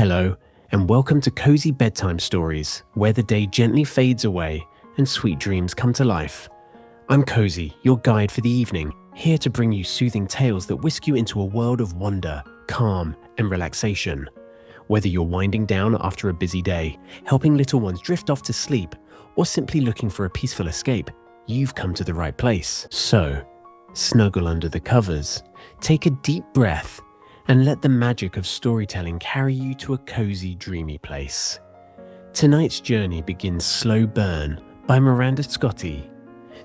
Hello, and welcome to Cozy Bedtime Stories, where the day gently fades away and sweet dreams come to life. I'm Cozy, your guide for the evening, here to bring you soothing tales that whisk you into a world of wonder, calm, and relaxation. Whether you're winding down after a busy day, helping little ones drift off to sleep, or simply looking for a peaceful escape, you've come to the right place. So, snuggle under the covers, take a deep breath, and let the magic of storytelling carry you to a cozy, dreamy place. Tonight's journey begins Slow Burn by Miranda Scotti.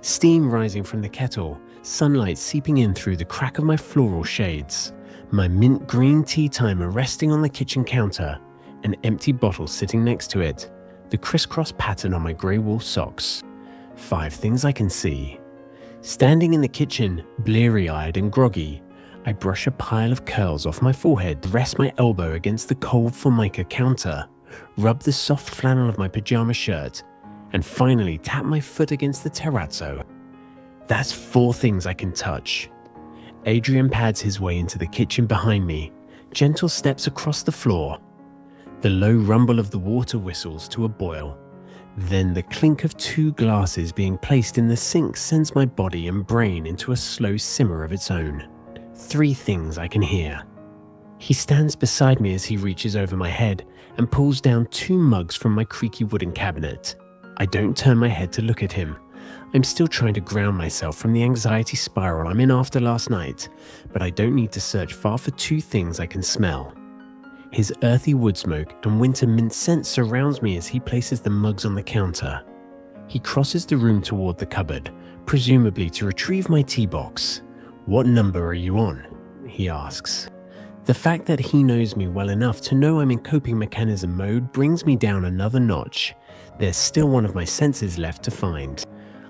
Steam rising from the kettle, sunlight seeping in through the crack of my floral shades, my mint green tea timer resting on the kitchen counter, an empty bottle sitting next to it, the crisscross pattern on my grey wool socks. 5 things I can see. Standing in the kitchen, bleary-eyed and groggy, I brush a pile of curls off my forehead, rest my elbow against the cold Formica counter, rub the soft flannel of my pajama shirt, and finally tap my foot against the terrazzo. That's 4 things I can touch. Adrian pads his way into the kitchen behind me, gentle steps across the floor. The low rumble of the water whistles to a boil. Then the clink of 2 glasses being placed in the sink sends my body and brain into a slow simmer of its own. 3 things I can hear. He stands beside me as he reaches over my head and pulls down 2 mugs from my creaky wooden cabinet. I don't turn my head to look at him. I'm still trying to ground myself from the anxiety spiral I'm in after last night, but I don't need to search far for 2 things I can smell. His earthy wood smoke and winter mint scent surrounds me as he places the mugs on the counter. He crosses the room toward the cupboard, presumably to retrieve my tea box. "What number are you on?" he asks. The fact that he knows me well enough to know I'm in coping mechanism mode brings me down another notch. There's still one of my senses left to find.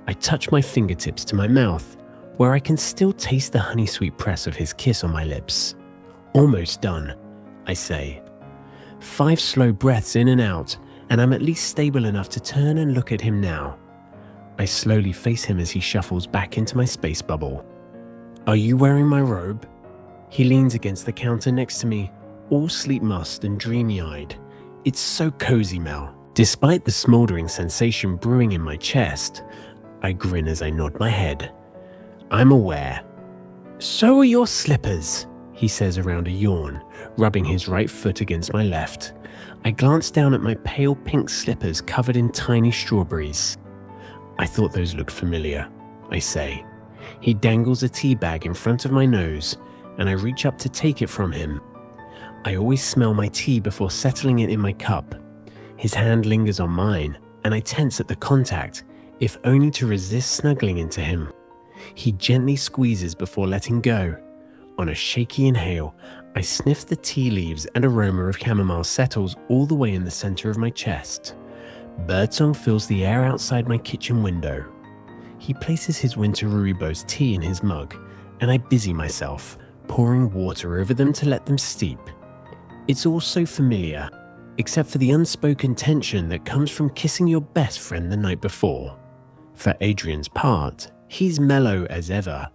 I touch my fingertips to my mouth, where I can still taste the honey-sweet press of his kiss on my lips. "Almost done," I say. 5 slow breaths in and out, and I'm at least stable enough to turn and look at him now. I slowly face him as he shuffles back into my space bubble. "Are you wearing my robe?" He leans against the counter next to me, all sleep mussed and dreamy-eyed. It's so cozy, Mel. Despite the smoldering sensation brewing in my chest, I grin as I nod my head. I'm aware. "So are your slippers," he says around a yawn, rubbing his right foot against my left. I glance down at my pale pink slippers covered in tiny strawberries. "I thought those looked familiar," I say. He dangles a tea bag in front of my nose, and I reach up to take it from him. I always smell my tea before settling it in my cup. His hand lingers on mine, and I tense at the contact, if only to resist snuggling into him. He gently squeezes before letting go. On a shaky inhale, I sniff the tea leaves and aroma of chamomile settles all the way in the center of my chest. Birdsong fills the air outside my kitchen window. He places his winter rooibos tea in his mug, and I busy myself, pouring water over them to let them steep. It's all so familiar, except for the unspoken tension that comes from kissing your best friend the night before. For Adrian's part, he's mellow as ever.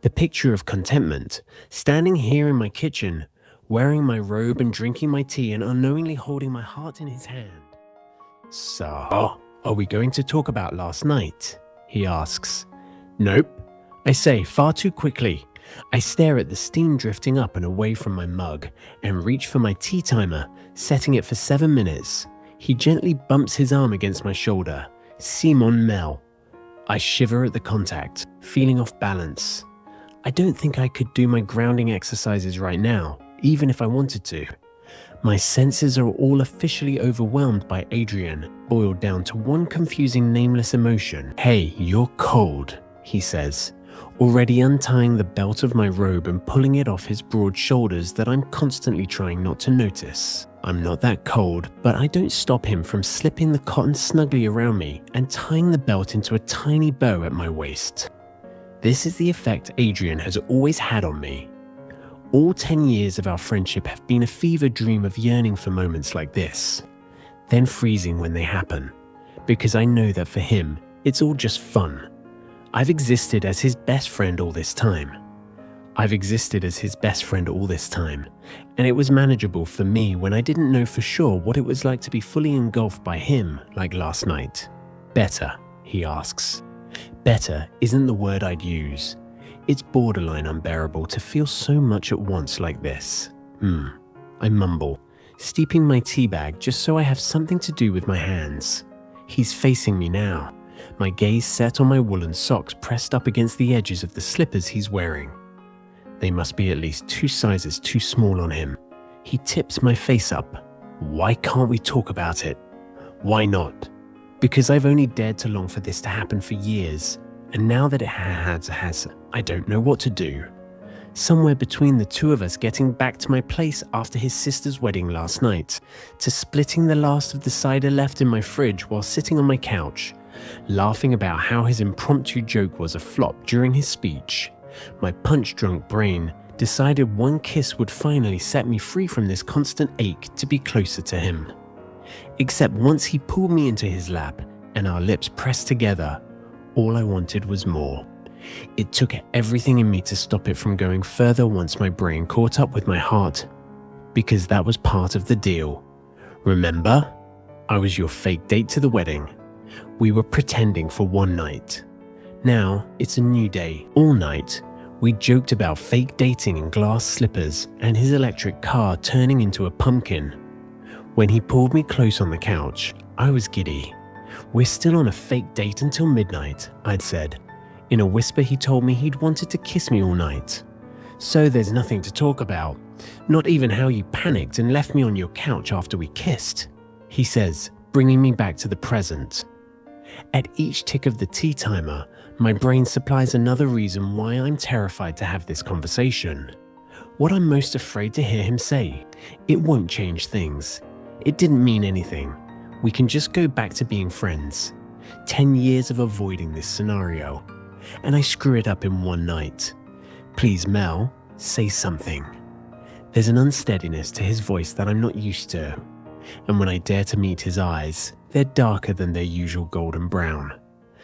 The picture of contentment, standing here in my kitchen, wearing my robe and drinking my tea and unknowingly holding my heart in his hand. "So, are we going to talk about last night?" he asks. "Nope," I say far too quickly. I stare at the steam drifting up and away from my mug and reach for my tea timer, setting it for 7 minutes. He gently bumps his arm against my shoulder. "Simon Mel." I shiver at the contact, feeling off balance. I don't think I could do my grounding exercises right now, even if I wanted to. My senses are all officially overwhelmed by Adrian, boiled down to one confusing nameless emotion. "Hey, you're cold," he says, already untying the belt of my robe and pulling it off his broad shoulders that I'm constantly trying not to notice. I'm not that cold, but I don't stop him from slipping the cotton snugly around me and tying the belt into a tiny bow at my waist. This is the effect Adrian has always had on me. All 10 years of our friendship have been a fever dream of yearning for moments like this, then freezing when they happen, because I know that for him, it's all just fun. I've existed as his best friend all this time. I've existed as his best friend all this time, and it was manageable for me when I didn't know for sure what it was like to be fully engulfed by him like last night. Better, he asks. Better isn't the word I'd use. It's borderline unbearable to feel so much at once like this. I mumble, steeping my tea bag just so I have something to do with my hands. He's facing me now, my gaze set on my woolen socks pressed up against the edges of the slippers he's wearing. They must be at least 2 sizes too small on him. He tips my face up. Why can't we talk about it? Why not? Because I've only dared to long for this to happen for years, and now that it has, I don't know what to do. Somewhere between the two of us getting back to my place after his sister's wedding last night, to splitting the last of the cider left in my fridge while sitting on my couch, laughing about how his impromptu joke was a flop during his speech, my punch-drunk brain decided one kiss would finally set me free from this constant ache to be closer to him. Except once he pulled me into his lap and our lips pressed together, all I wanted was more. It took everything in me to stop it from going further once my brain caught up with my heart, because that was part of the deal. Remember? I was your fake date to the wedding. We were pretending for one night. Now it's a new day. All night, we joked about fake dating in glass slippers and his electric car turning into a pumpkin. When he pulled me close on the couch, I was giddy. We're still on a fake date until midnight, I'd said. In a whisper, he told me he'd wanted to kiss me all night. So there's nothing to talk about, not even how you panicked and left me on your couch after we kissed, he says, bringing me back to the present. At each tick of the tea timer, my brain supplies another reason why I'm terrified to have this conversation. What I'm most afraid to hear him say, it won't change things. It didn't mean anything. We can just go back to being friends. 10 years of avoiding this scenario. And I screw it up in one night. Please, Mel, say something. There's an unsteadiness to his voice that I'm not used to. And when I dare to meet his eyes, they're darker than their usual golden brown.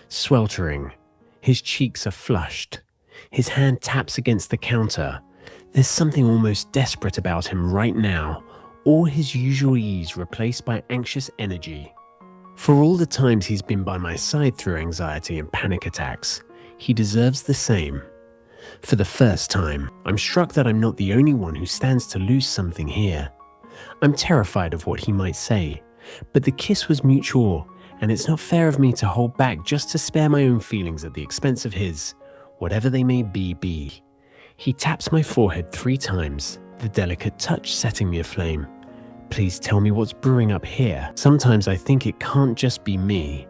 Sweltering. His cheeks are flushed. His hand taps against the counter. There's something almost desperate about him right now. All his usual ease replaced by anxious energy. For all the times he's been by my side through anxiety and panic attacks, he deserves the same. For the first time, I'm struck that I'm not the only one who stands to lose something here. I'm terrified of what he might say, but the kiss was mutual, and it's not fair of me to hold back just to spare my own feelings at the expense of his, whatever they may be. He taps my forehead 3 times, the delicate touch setting me aflame. Please tell me what's brewing up here. Sometimes I think it can't just be me.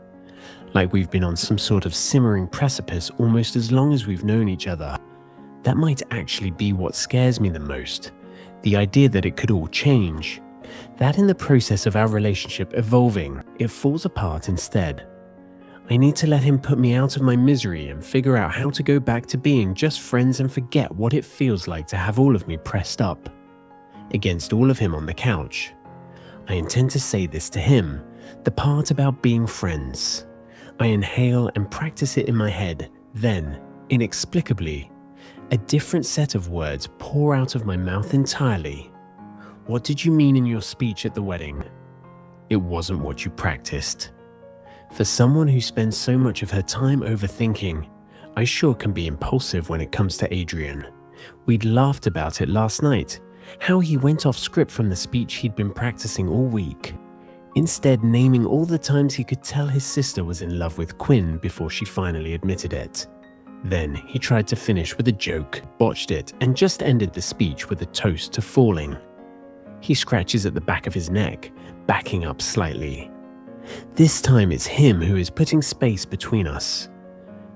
Like we've been on some sort of simmering precipice almost as long as we've known each other. That might actually be what scares me the most. The idea that it could all change. That in the process of our relationship evolving, it falls apart instead. I need to let him put me out of my misery and figure out how to go back to being just friends and forget what it feels like to have all of me pressed up against all of him on the couch. I intend to say this to him, the part about being friends. I inhale and practice it in my head, then, inexplicably, a different set of words pour out of my mouth entirely. What did you mean in your speech at the wedding? It wasn't what you practiced. For someone who spends so much of her time overthinking, I sure can be impulsive when it comes to Adrian. We'd laughed about it last night, how he went off script from the speech he'd been practicing all week, instead naming all the times he could tell his sister was in love with Quinn before she finally admitted it. Then he tried to finish with a joke, botched it, and just ended the speech with a toast to falling. He scratches at the back of his neck, backing up slightly. This time it's him who is putting space between us.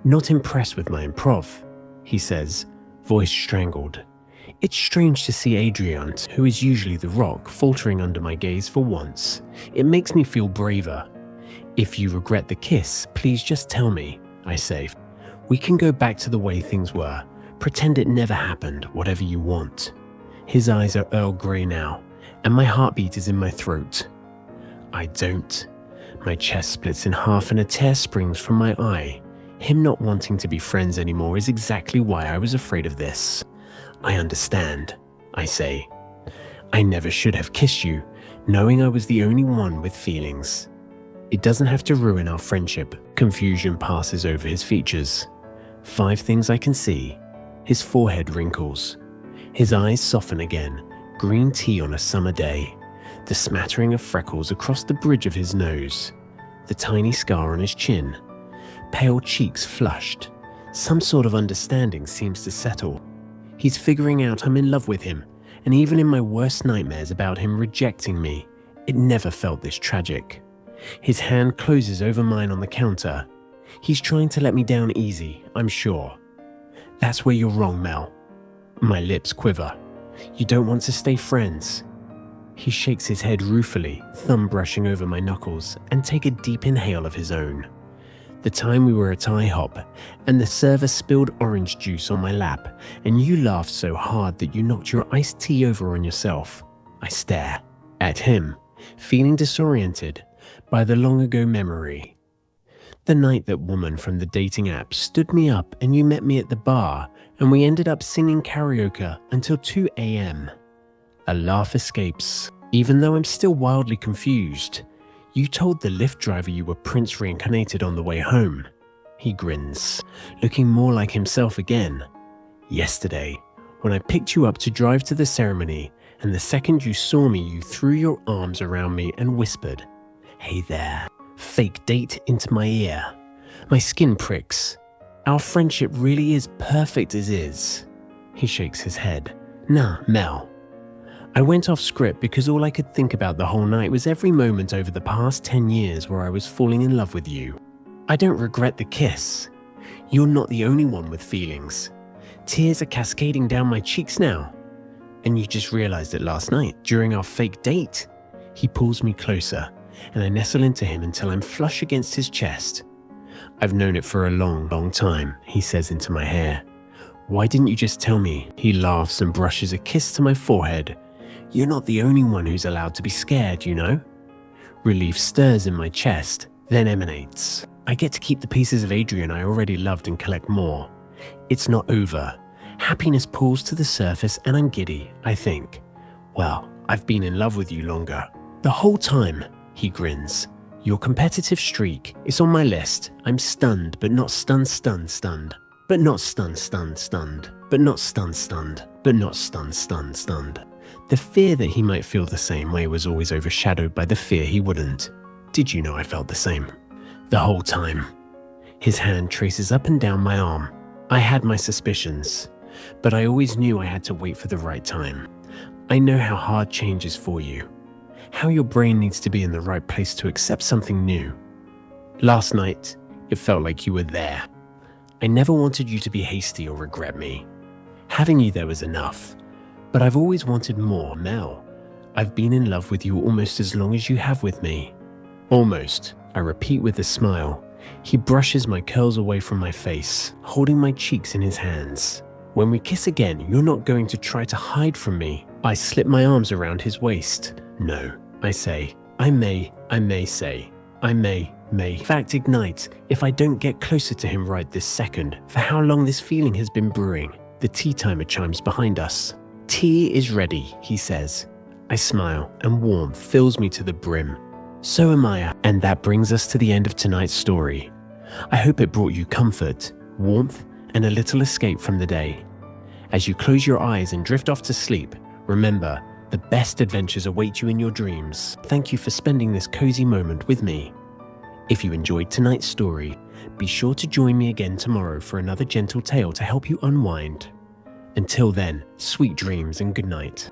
Not impressed with my improv, he says, voice strangled. It's strange to see Adrian, who is usually the rock, faltering under my gaze for once. It makes me feel braver. If you regret the kiss, please just tell me, I say. We can go back to the way things were. Pretend it never happened, whatever you want. His eyes are Earl Grey now, and my heartbeat is in my throat. I don't. My chest splits in half and a tear springs from my eye. Him not wanting to be friends anymore is exactly why I was afraid of this. I understand, I say. I never should have kissed you, knowing I was the only one with feelings. It doesn't have to ruin our friendship. Confusion passes over his features. 5 things I can see. His forehead wrinkles. His eyes soften again. Green tea on a summer day. The smattering of freckles across the bridge of his nose. The tiny scar on his chin. Pale cheeks flushed. Some sort of understanding seems to settle. He's figuring out I'm in love with him, and even in my worst nightmares about him rejecting me, it never felt this tragic. His hand closes over mine on the counter. He's trying to let me down easy, I'm sure. That's where you're wrong, Mel. My lips quiver. You don't want to stay friends. He shakes his head ruefully, thumb brushing over my knuckles, and take a deep inhale of his own. The time we were at IHOP, and the server spilled orange juice on my lap, and you laughed so hard that you knocked your iced tea over on yourself. I stare at him, feeling disoriented by the long ago memory. The night that woman from the dating app stood me up and you met me at the bar, and we ended up singing karaoke until 2 a.m. A laugh escapes, even though I'm still wildly confused. You told the Lyft driver you were Prince reincarnated on the way home. He grins, looking more like himself again. Yesterday, when I picked you up to drive to the ceremony, and the second you saw me, you threw your arms around me and whispered, "Hey there." Fake date into my ear. My skin pricks. Our friendship really is perfect as is. He shakes his head. Nah, Mel. I went off script because all I could think about the whole night was every moment over the past 10 years where I was falling in love with you. I don't regret the kiss. You're not the only one with feelings. Tears are cascading down my cheeks now. And you just realized it last night, during our fake date. He pulls me closer, and I nestle into him until I'm flush against his chest. I've known it for a long, long time, he says into my hair. Why didn't you just tell me? He laughs and brushes a kiss to my forehead. You're not the only one who's allowed to be scared, you know? Relief stirs in my chest, then emanates. I get to keep the pieces of Adrian I already loved and collect more. It's not over. Happiness pulls to the surface and I'm giddy, I think. Well, I've been in love with you longer. The whole time, he grins. Your competitive streak is on my list. I'm stunned, but not stunned. But not stunned. But not stunned. The fear that he might feel the same way was always overshadowed by the fear he wouldn't. Did you know I felt the same? The whole time. His hand traces up and down my arm. I had my suspicions, but I always knew I had to wait for the right time. I know how hard change is for you. How your brain needs to be in the right place to accept something new. Last night, it felt like you were there. I never wanted you to be hasty or regret me. Having you there was enough. But I've always wanted more, Mel. I've been in love with you almost as long as you have with me. Almost, I repeat with a smile. He brushes my curls away from my face, holding my cheeks in his hands. When we kiss again, you're not going to try to hide from me. I slip my arms around his waist. No, I say. I may in fact ignite if I don't get closer to him right this second. For how long this feeling has been brewing. The tea timer chimes behind us. Tea is ready, he says. I smile and warmth fills me to the brim. So am I, and that brings us to the end of tonight's story. I hope it brought you comfort, warmth, and a little escape from the day. As you close your eyes and drift off to sleep, remember, the best adventures await you in your dreams. Thank you for spending this cozy moment with me. If you enjoyed tonight's story, be sure to join me again tomorrow for another gentle tale to help you unwind. Until then, sweet dreams and good night.